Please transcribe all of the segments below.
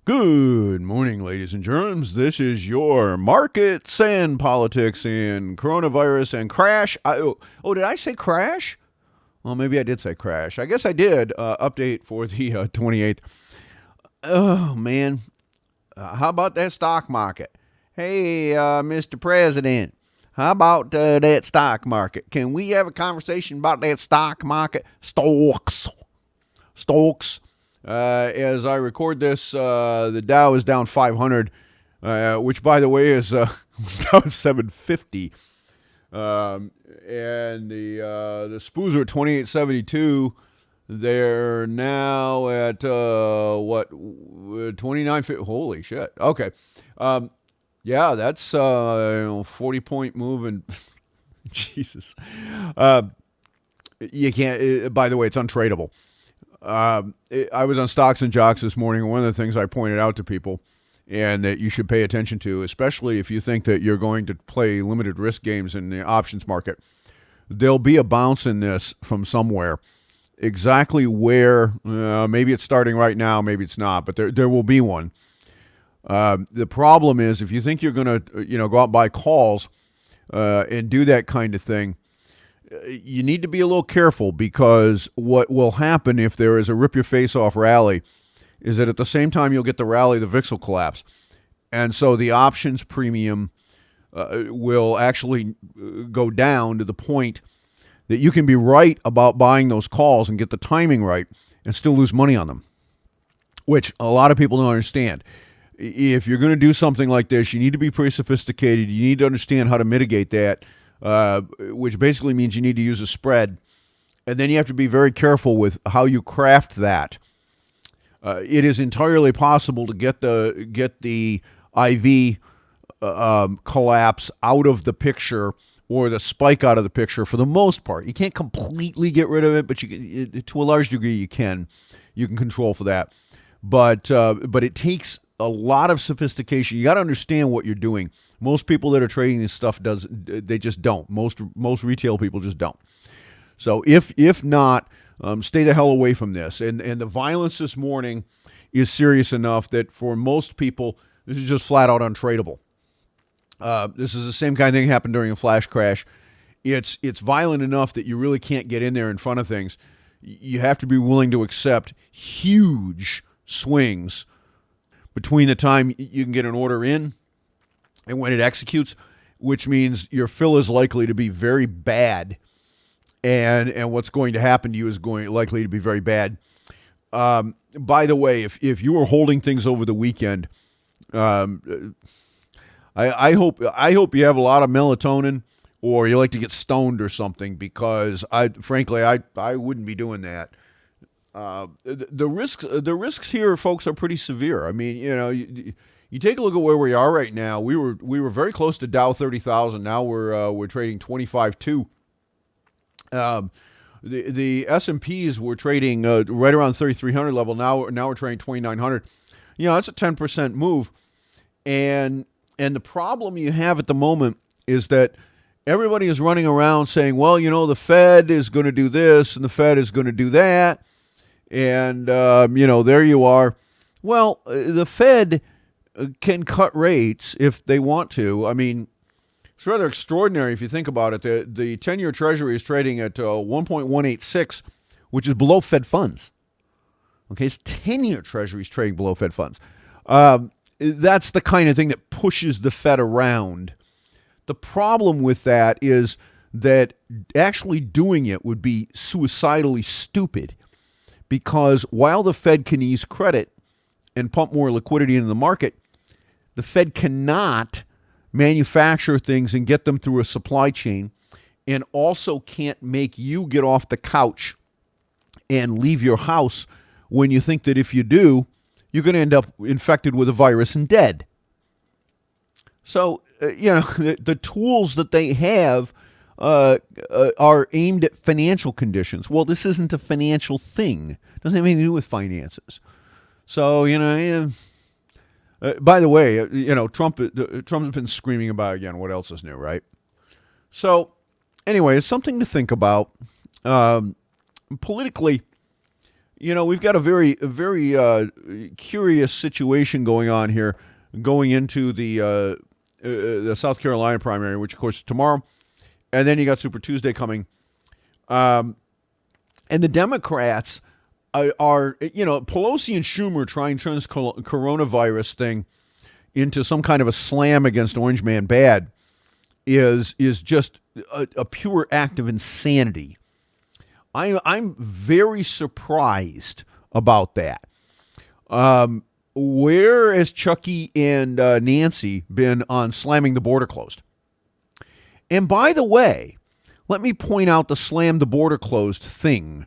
Good morning, ladies and germs. This is your markets and politics and coronavirus and crash. Did I say crash? Well, maybe I did say crash. I guess I did. Update for the 28th. Oh, man. How about that stock market? Hey, Mr. President, how about that stock market? Can we have a conversation about that stock market? Stocks. As I record this, the Dow is down 500, which, by the way, is down 750. And the SPOOs are at 2872. They're now at what 2950. Holy shit. Okay. Yeah, that's 40-point move, and Jesus. You can't. By the way, it's untradeable. I was on Stocks and Jocks this morning, and one of the things I pointed out to people and that you should pay attention to, especially if you think that you're going to play limited risk games in the options market, there'll be a bounce in this from somewhere. Exactly where, maybe it's starting right now, maybe it's not, but there will be one. The problem is if you think you're going to go out and buy calls and do that kind of thing, you need to be a little careful, because what will happen if there is a rip-your-face-off rally is that at the same time you'll get the rally, the VIX will collapse. And so the options premium will actually go down to the point that you can be right about buying those calls and get the timing right and still lose money on them, which a lot of people don't understand. If you're going to do something like this, you need to be pretty sophisticated. You need to understand how to mitigate that, which basically means you need to use a spread. And then you have to be very careful with how you craft that. It is entirely possible to get the IV collapse out of the picture, or the spike out of the picture for the most part. You can't completely get rid of it, but to a large degree you can. You can control for that. But it takes a lot of sophistication. You got to understand what you're doing. Most people that are trading this stuff they just don't. Most retail people just don't. So if not, stay the hell away from this. And the violence this morning is serious enough that for most people, this is just flat out untradeable. This is the same kind of thing that happened during a flash crash. It's violent enough that you really can't get in there in front of things. You have to be willing to accept huge swings between the time you can get an order in and when it executes, which means your fill is likely to be very bad, and what's going to happen to you is likely to be very bad. By the way, if you were holding things over the weekend, I hope you have a lot of melatonin, or you like to get stoned or something, because I wouldn't be doing that. The risks here, folks, are pretty severe. I mean, you take a look at where we are right now. We were very close to Dow 30,000. Now we're trading 25.2. The S&Ps were trading right around 3,300 level. Now we're trading 2,900. That's a 10% move, and the problem you have at the moment is that everybody is running around saying, well, the Fed is going to do this and the Fed is going to do that. And, there you are. Well, the Fed can cut rates if they want to. I mean, it's rather extraordinary if you think about it. The 10-year Treasury is trading at 1.186, which is below Fed funds. Okay, it's 10-year Treasury is trading below Fed funds. That's the kind of thing that pushes the Fed around. The problem with that is that actually doing it would be suicidally stupid, because while the Fed can ease credit and pump more liquidity into the market, the Fed cannot manufacture things and get them through a supply chain, and also can't make you get off the couch and leave your house when you think that if you do, you're going to end up infected with a virus and dead. So, the tools that they have are aimed at financial conditions. Well, this isn't a financial thing. It doesn't have anything to do with finances. So, by the way, Trump has been screaming about, again, what else is new, right? So, anyway, it's something to think about. Politically, we've got a very curious situation going on here, going into the South Carolina primary, which of course is tomorrow, and then you got Super Tuesday coming, and the Democrats are Pelosi and Schumer trying to turn this coronavirus thing into some kind of a slam against Orange Man Bad is just a pure act of insanity. I'm very surprised about that. Where has Chucky and Nancy been on slamming the border closed? And by the way, let me point out the slam the border closed thing,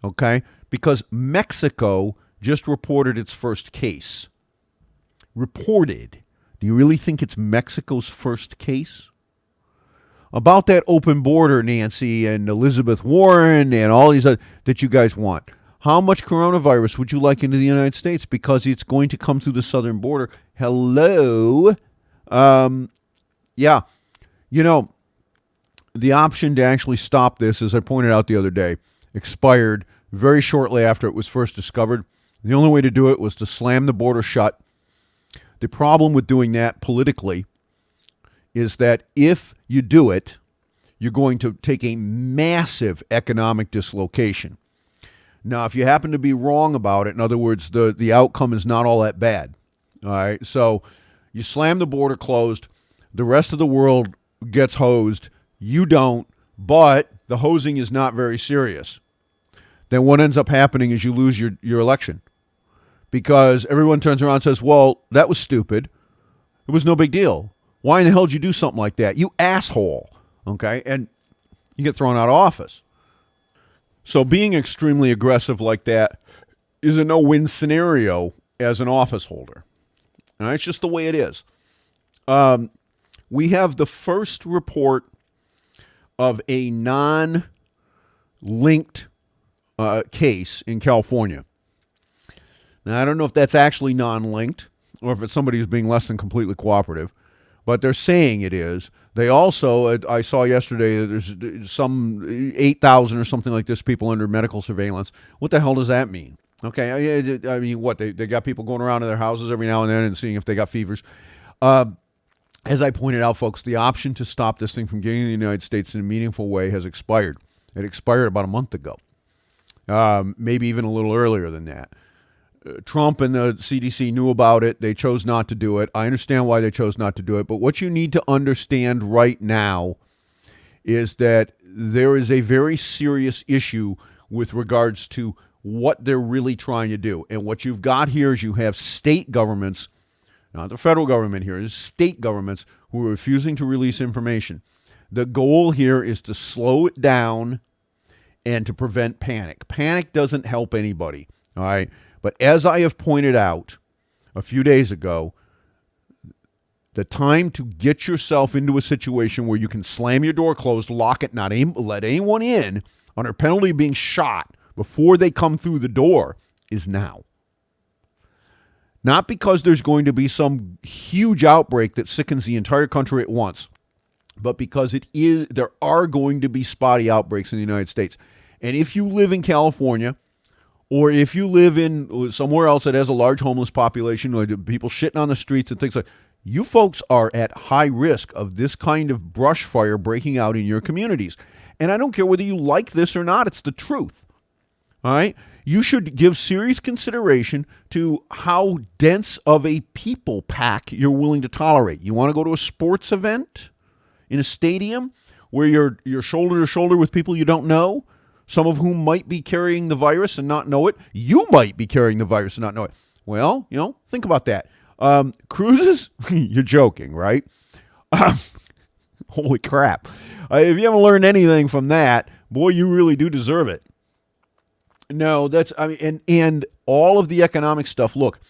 okay? Because Mexico just reported its first case. Reported. Do you really think it's Mexico's first case? About that open border, Nancy and Elizabeth Warren and all these other that you guys want. How much coronavirus would you like into the United States? Because it's going to come through the southern border. Hello. Yeah. The option to actually stop this, as I pointed out the other day, expired very shortly after it was first discovered. The only way to do it was to slam the border shut. The problem with doing that politically is that if you do it, you're going to take a massive economic dislocation. Now, if you happen to be wrong about it, in other words, the outcome is not all that bad. All right, so you slam the border closed, the rest of the world gets hosed, you don't, but the hosing is not very serious. Then what ends up happening is you lose your election. Because everyone turns around and says, well, that was stupid. It was no big deal. Why in the hell did you do something like that? You asshole. Okay? And you get thrown out of office. So being extremely aggressive like that is a no-win scenario as an office holder. And it's just the way it is. We have the first report of a non-linked case in California. Now, I don't know if that's actually non-linked or if it's somebody who's being less than completely cooperative, but they're saying it is. They also, I saw yesterday that there's some 8,000 or something like this people under medical surveillance. What the hell does that mean? Okay, I mean, what, they got people going around to their houses every now and then and seeing if they got fevers. As I pointed out, folks, the option to stop this thing from getting to the United States in a meaningful way has expired. It expired about a month ago, maybe even a little earlier than that. Trump and the CDC knew about it. They chose not to do it. I understand why they chose not to do it. But what you need to understand right now is that there is a very serious issue with regards to what they're really trying to do. And what you've got here is you have state governments, not the federal government here, it's state governments who are refusing to release information. The goal here is to slow it down and to prevent panic. Panic doesn't help anybody, all right? But as I have pointed out a few days ago, the time to get yourself into a situation where you can slam your door closed, lock it, not let anyone in under penalty of being shot before they come through the door is now. Not because there's going to be some huge outbreak that sickens the entire country at once, but because there are going to be spotty outbreaks in the United States. And if you live in California, or if you live in somewhere else that has a large homeless population, or people shitting on the streets and things like that, you folks are at high risk of this kind of brush fire breaking out in your communities. And I don't care whether you like this or not, it's the truth. All right? You should give serious consideration to how dense of a people pack you're willing to tolerate. You want to go to a sports event in a stadium where you're shoulder to shoulder with people you don't know, some of whom might be carrying the virus and not know it. You might be carrying the virus and not know it. Well, think about that. Cruises, you're joking, right? Holy crap. If you haven't learned anything from that, boy, you really do deserve it. No, and all of the economic stuff. Look,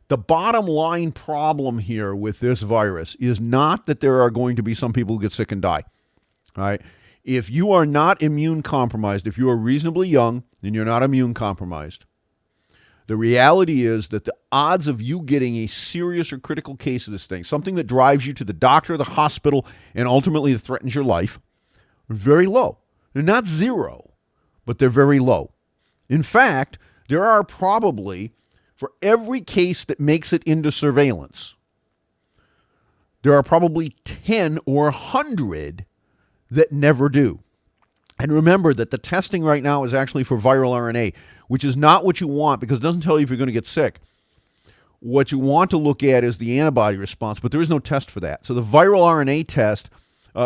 the bottom line problem here with this virus is not that there are going to be some people who get sick and die. All right? If you are not immune compromised, if you are reasonably young and you're not immune compromised, the reality is that the odds of you getting a serious or critical case of this thing, something that drives you to the doctor or the hospital and ultimately threatens your life, are very low. They're not zero, but they're very low. In fact, there are probably, for every case that makes it into surveillance, there are probably 10 or 100 that never do. And remember that the testing right now is actually for viral RNA, which is not what you want because it doesn't tell you if you're going to get sick. What you want to look at is the antibody response, but there is no test for that. So the viral RNA test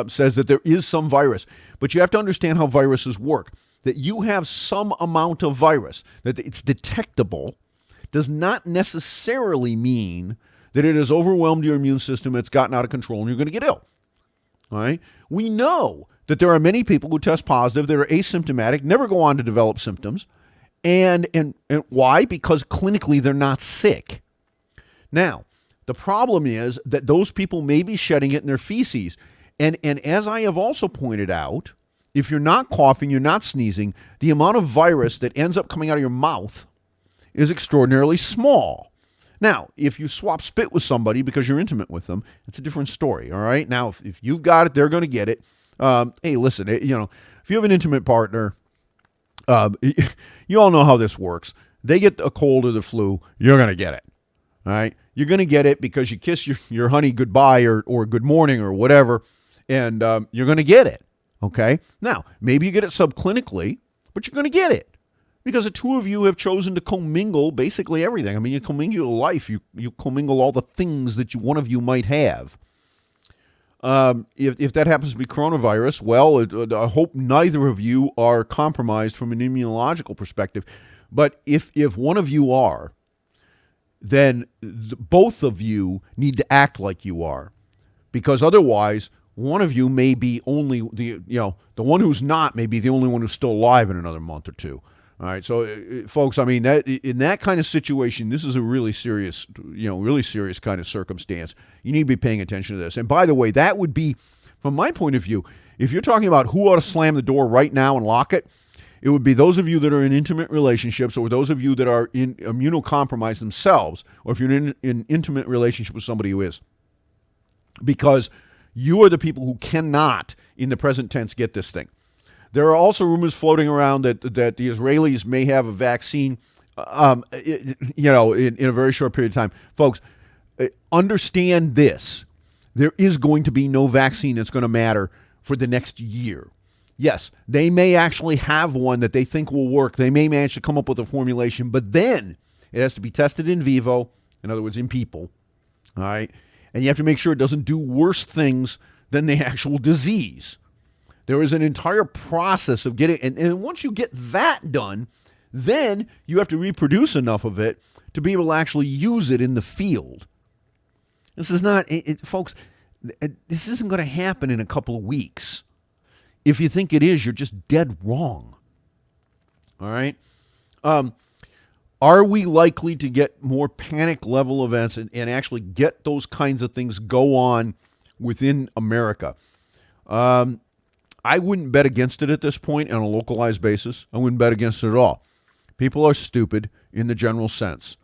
says that there is some virus, but you have to understand how viruses work. That you have some amount of virus, that it's detectable, does not necessarily mean that it has overwhelmed your immune system, it's gotten out of control, and you're going to get ill. All right? We know that there are many people who test positive that are asymptomatic, never go on to develop symptoms. And why? Because clinically they're not sick. Now, the problem is that those people may be shedding it in their feces. And as I have also pointed out, if you're not coughing, you're not sneezing, the amount of virus that ends up coming out of your mouth is extraordinarily small. Now, if you swap spit with somebody because you're intimate with them, it's a different story, all right? Now, if you've got it, they're going to get it. Hey, listen, if you have an intimate partner, you all know how this works. They get a cold or the flu, you're going to get it, all right? You're going to get it because you kiss your honey goodbye or good morning or whatever, and you're going to get it, okay? Now, maybe you get it subclinically, but you're going to get it. Because the two of you have chosen to commingle basically everything. I mean, you commingle life. You commingle all the things that one of you might have. If that happens to be coronavirus, well, I hope neither of you are compromised from an immunological perspective. But if one of you are, then both of you need to act like you are. Because otherwise, one of you may be only the one who's not may be the only one who's still alive in another month or two. All right, so folks, I mean, that in that kind of situation, this is a really serious kind of circumstance. You need to be paying attention to this. And by the way, that would be, from my point of view, if you're talking about who ought to slam the door right now and lock it, it would be those of you that are in intimate relationships or those of you that are immunocompromised themselves, or if you're in an intimate relationship with somebody who is. Because you are the people who cannot, in the present tense, get this thing. There are also rumors floating around that the Israelis may have a vaccine, in a very short period of time. Folks, understand this. There is going to be no vaccine that's going to matter for the next year. Yes, they may actually have one that they think will work. They may manage to come up with a formulation, but then it has to be tested in vivo, in other words, in people. All right? And you have to make sure it doesn't do worse things than the actual disease. There is an entire process of getting, and once you get that done, then you have to reproduce enough of it to be able to actually use it in the field. This is not, folks, this isn't going to happen in a couple of weeks. If you think it is, you're just dead wrong. All right? Are we likely to get more panic level events and actually get those kinds of things go on within America? I wouldn't bet against it at this point on a localized basis. I wouldn't bet against it at all. People are stupid in the general sense.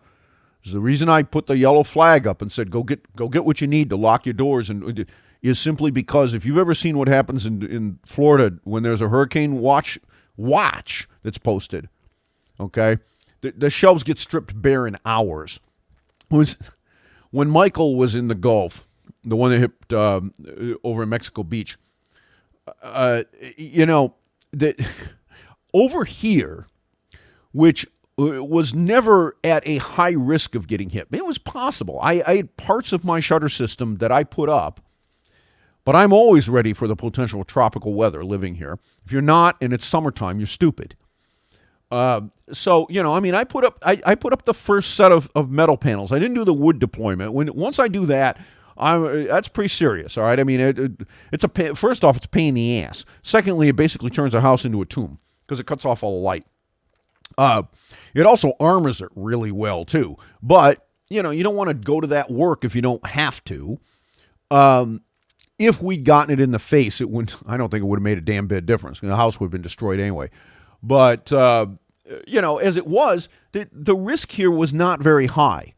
The reason I put the yellow flag up and said, go get what you need to lock your doors and is simply because if you've ever seen what happens in Florida when there's a hurricane watch that's posted, okay, the shelves get stripped bare in hours. When Michael was in the Gulf, the one that hit over in Mexico Beach, that over here, which was never at a high risk of getting hit. It was possible. I had parts of my shutter system that I put up, but I'm always ready for the potential tropical weather living here. If you're not and it's summertime, you're stupid. I put up the first set of metal panels. I didn't do the wood deployment. Once I do that, that's pretty serious, all right? I mean, first off, it's a pain in the ass. Secondly, it basically turns a house into a tomb because it cuts off all the light. It also armors it really well, too. But, you don't want to go to that work if you don't have to. If we'd gotten it in the face, I don't think it would have made a damn bit of difference. The house would have been destroyed anyway. But, as it was, the risk here was not very high.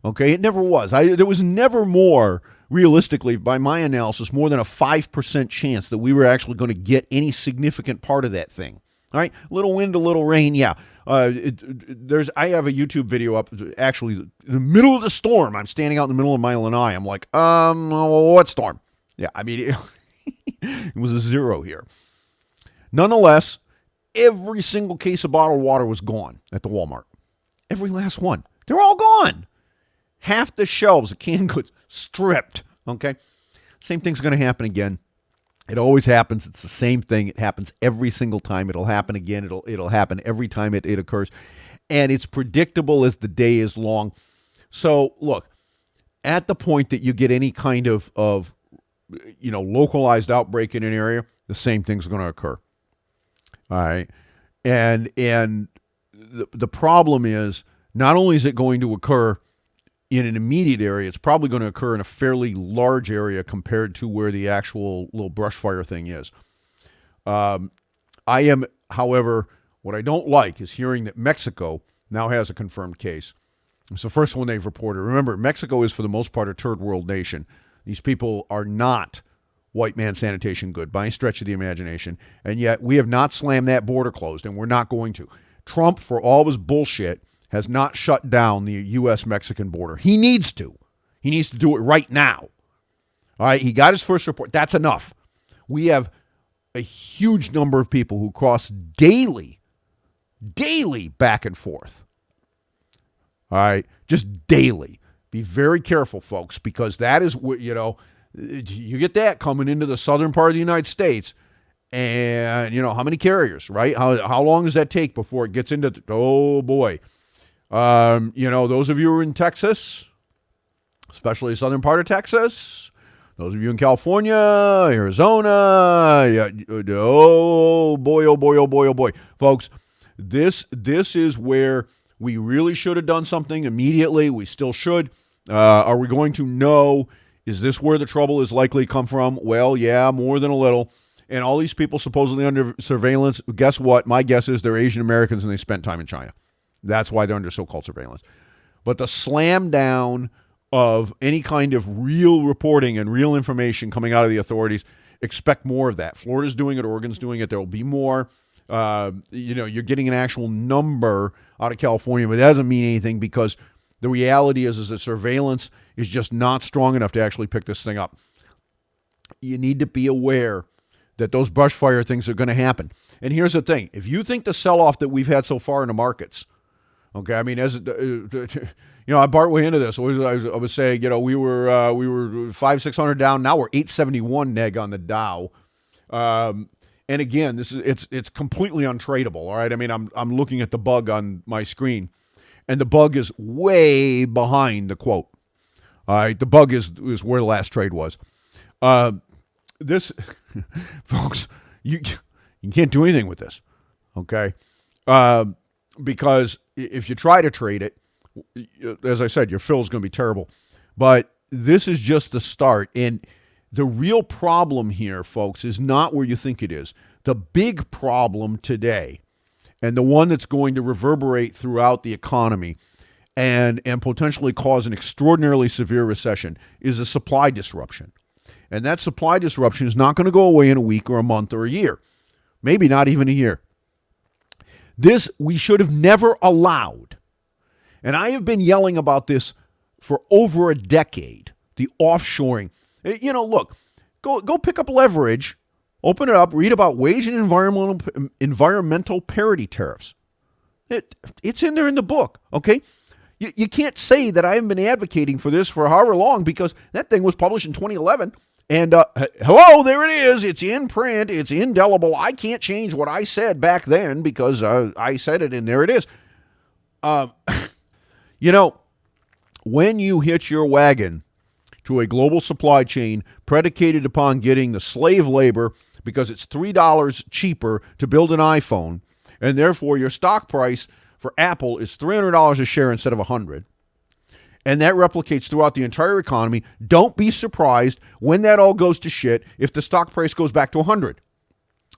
Okay, it never was. There was never more, realistically, by my analysis, more than a 5% chance that we were actually going to get any significant part of that thing. All right, little wind, a little rain, yeah. I have a YouTube video up, actually, in the middle of the storm. I'm standing out in the middle of my lanai. I'm like, what storm? Yeah, I mean, it was a zero here. Nonetheless, every single case of bottled water was gone at the Walmart. Every last one. They're all gone. Half the shelves of canned goods stripped, okay? Same thing's going to happen again. It always happens. It's the same thing. It happens every single time. It'll happen again. It'll happen every time it occurs. And it's predictable as the day is long. So, look, at the point that you get any kind of localized outbreak in an area, the same thing's going to occur. All right? And the problem is, not only is it going to occur in an immediate area, it's probably going to occur in a fairly large area compared to where the actual little brush fire thing is. However, what I don't like is hearing that Mexico now has a confirmed case. It's the first one they've reported. Remember, Mexico is for the most part a third world nation. These people are not white man sanitation good by any stretch of the imagination. And yet we have not slammed that border closed, and we're not going to. Trump, for all of his bullshit, has not shut down the U.S.-Mexican border. He needs to. He needs to do it right now. All right, he got his first report. That's enough. We have a huge number of people who cross daily back and forth. All right, just daily. Be very careful, folks, because that is what, you get that coming into the southern part of the United States. And, how many carriers, right? How long does that take before it gets into, oh boy. Those of you who are in Texas, especially the southern part of Texas, those of you in California, Arizona, oh boy, oh boy, oh boy, oh boy. Folks, this is where we really should have done something immediately. We still should. Are we going to know, is this where the trouble is likely to come from? Well, yeah, more than a little. And all these people supposedly under surveillance, guess what? My guess is they're Asian Americans and they spent time in China. That's why they're under so-called surveillance. But the slam down of any kind of real reporting and real information coming out of the authorities, expect more of that. Florida's doing it. Oregon's doing it. There will be more. You're getting an actual number out of California, but that doesn't mean anything because the reality is that surveillance is just not strong enough to actually pick this thing up. You need to be aware that those brush fire things are going to happen. And here's the thing. If you think the sell-off that we've had so far in the markets, okay, I mean, I partway into this, I was saying, we were 500-600 down. Now we're 871 neg on the Dow. And again, it's completely untradeable. All right, I mean, I'm looking at the bug on my screen, and the bug is way behind the quote. All right, the bug is where the last trade was. This, folks, you can't do anything with this. Okay. Because if you try to trade it, as I said, your fill is going to be terrible. But this is just the start. And the real problem here, folks, is not where you think it is. The big problem today, and the one that's going to reverberate throughout the economy and potentially cause an extraordinarily severe recession, is a supply disruption. And that supply disruption is not going to go away in a week or a month or a year. Maybe not even a year. This we should have never allowed. And I have been yelling about this for over a decade, the offshoring. Look, go pick up Leverage, open it up, read about wage and environmental parity tariffs. It's in there in the book, okay? You can't say that I haven't been advocating for this for however long because that thing was published in 2011. And hello, there it is. It's in print. It's indelible. I can't change what I said back then because I said it, and there it is. When you hitch your wagon to a global supply chain predicated upon getting the slave labor because it's $3 cheaper to build an iPhone, and therefore your stock price for Apple is $300 a share instead of $100, and that replicates throughout the entire economy, don't be surprised when that all goes to shit if the stock price goes back to 100.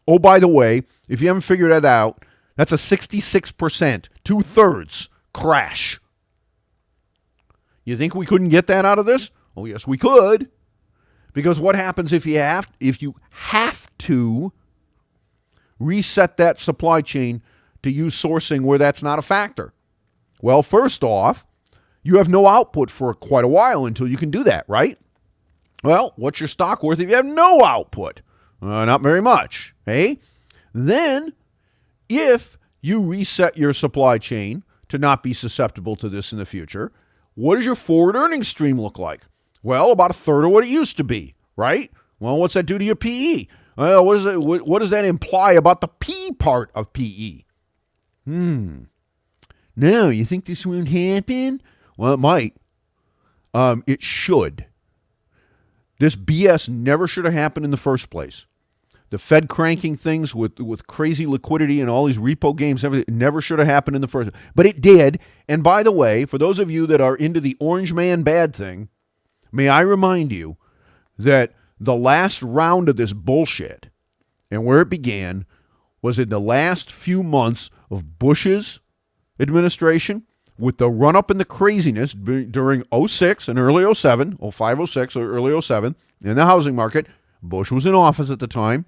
Oh, by the way, if you haven't figured that out, that's a 66%, 2/3 crash. You think we couldn't get that out of this? Oh, yes, we could. Because what happens if you have to reset that supply chain to use sourcing where that's not a factor? Well, first off, you have no output for quite a while until you can do that, right? Well, what's your stock worth if you have no output? Not very much, eh? Then, if you reset your supply chain to not be susceptible to this in the future, what does your forward earnings stream look like? Well, about a third of what it used to be, right? Well, what's that do to your PE? Well, what does that imply about the P part of PE? No, you think this won't happen? Well, it might. It should. This BS never should have happened in the first place. The Fed cranking things with crazy liquidity and all these repo games, everything never should have happened in the first place. But it did. And by the way, for those of you that are into the orange man bad thing, may I remind you that the last round of this bullshit and where it began was in the last few months of Bush's administration with the run-up in the craziness during 06 and early 07, 05, 06 or early 07 in the housing market. Bush was in office at the time.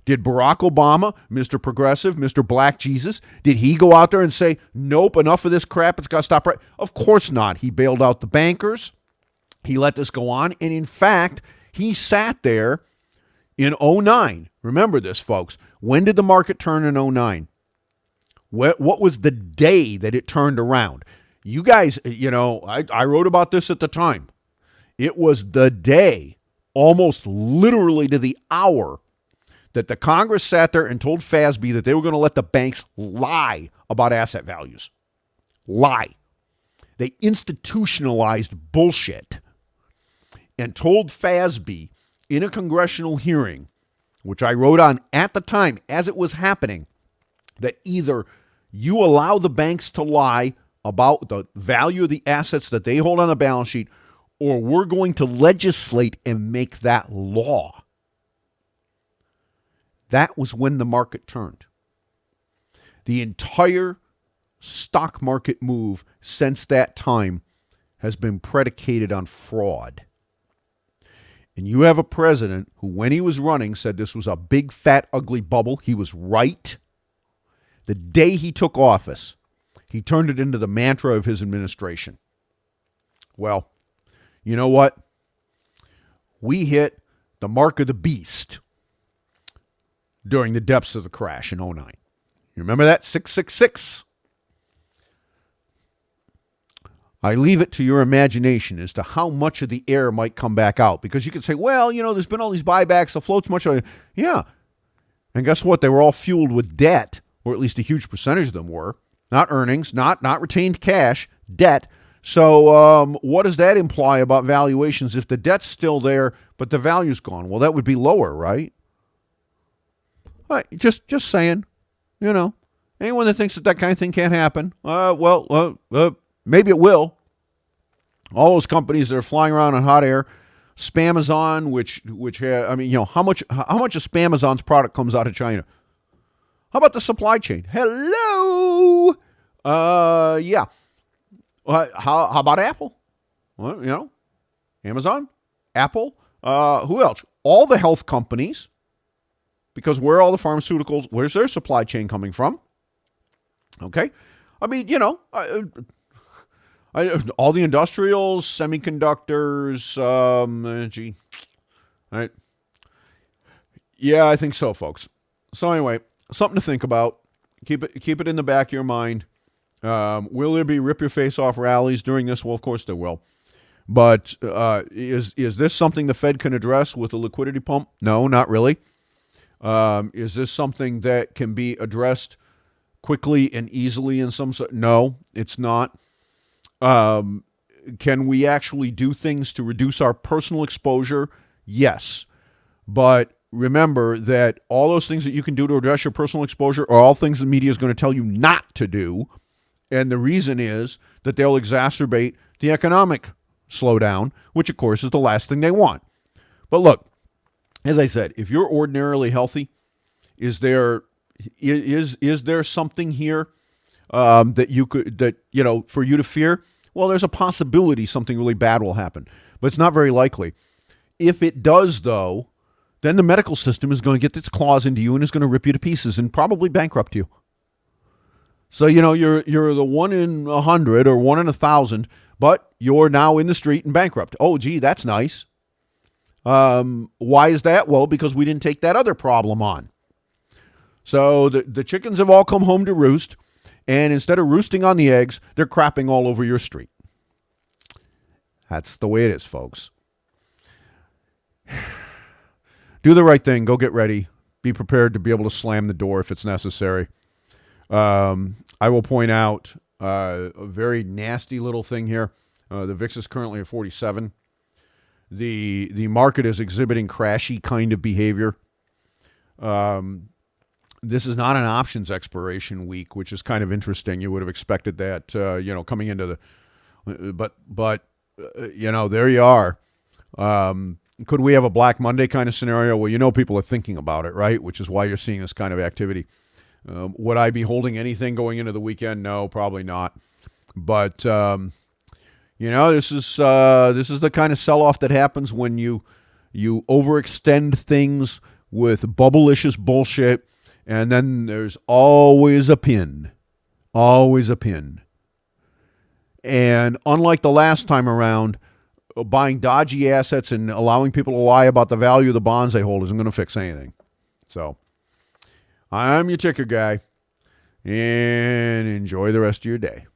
Did Barack Obama, Mr. Progressive, Mr. Black Jesus, did he go out there and say, nope, enough of this crap, it's got to stop right? Of course not. He bailed out the bankers. He let this go on. And in fact, he sat there in 09. Remember this, folks. When did the market turn in 09? What was the day that it turned around? You guys, I wrote about this at the time. It was the day, almost literally to the hour, that the Congress sat there and told FASB that they were going to let the banks lie about asset values. Lie. They institutionalized bullshit and told FASB in a congressional hearing, which I wrote on at the time as it was happening, that either you allow the banks to lie about the value of the assets that they hold on the balance sheet, or we're going to legislate and make that law. That was when the market turned. The entire stock market move since that time has been predicated on fraud. And you have a president who, when he was running, said this was a big, fat, ugly bubble. He was right. The day he took office, he turned it into the mantra of his administration. Well, you know what? We hit the mark of the beast during the depths of the crash in 09. You remember that? 666. I leave it to your imagination as to how much of the air might come back out. Because you could say, well, there's been all these buybacks, the float's much. Yeah. And guess what? They were all fueled with debt, or at least a huge percentage of them were. Not earnings, not retained cash, debt. So what does that imply about valuations if the debt's still there, but the value's gone? Well, that would be lower, right? Just saying, anyone that thinks that kind of thing can't happen, maybe it will. All those companies that are flying around on hot air, Spamazon, which how much of Spamazon's product comes out of China? How about the supply chain? Hello, yeah. How about Apple? Well, Amazon, Apple, who else? All the health companies. Because where are all the pharmaceuticals? Where's their supply chain coming from? Okay. I mean, all the industrials, semiconductors, energy. All right. Yeah, I think so, folks. So anyway, something to think about. Keep it in the back of your mind. Will there be rip your face off rallies during this? Well, of course there will. But is this something the Fed can address with a liquidity pump? No, not really. Is this something that can be addressed quickly and easily in some sort? No, it's not. Can we actually do things to reduce our personal exposure? Yes. But remember that all those things that you can do to address your personal exposure are all things the media is going to tell you not to do. And the reason is that they'll exacerbate the economic slowdown, which, of course, is the last thing they want. But look, as I said, if you're ordinarily healthy, is there something here for you to fear? Well, there's a possibility something really bad will happen, but it's not very likely. If it does, though, then the medical system is going to get its claws into you and is going to rip you to pieces and probably bankrupt you. So, you're the 1 in 100 or 1 in 1,000, but you're now in the street and bankrupt. Oh, gee, that's nice. Why is that? Well, because we didn't take that other problem on. So the chickens have all come home to roost, and instead of roosting on the eggs, they're crapping all over your street. That's the way it is, folks. Do the right thing. Go get ready. Be prepared to be able to slam the door if it's necessary. I will point out a very nasty little thing here. The VIX is currently at 47. The market is exhibiting crashy kind of behavior. This is not an options expiration week, which is kind of interesting. You would have expected that, coming into the, but there you are. Could we have a Black Monday kind of scenario? Well, people are thinking about it, right? Which is why you're seeing this kind of activity. Would I be holding anything going into the weekend? No, probably not. But this is the kind of sell-off that happens when you overextend things with bubblicious bullshit, and then there's always a pin. Always a pin. And unlike the last time around, buying dodgy assets and allowing people to lie about the value of the bonds they hold isn't going to fix anything. So, I'm your ticker guy, and enjoy the rest of your day.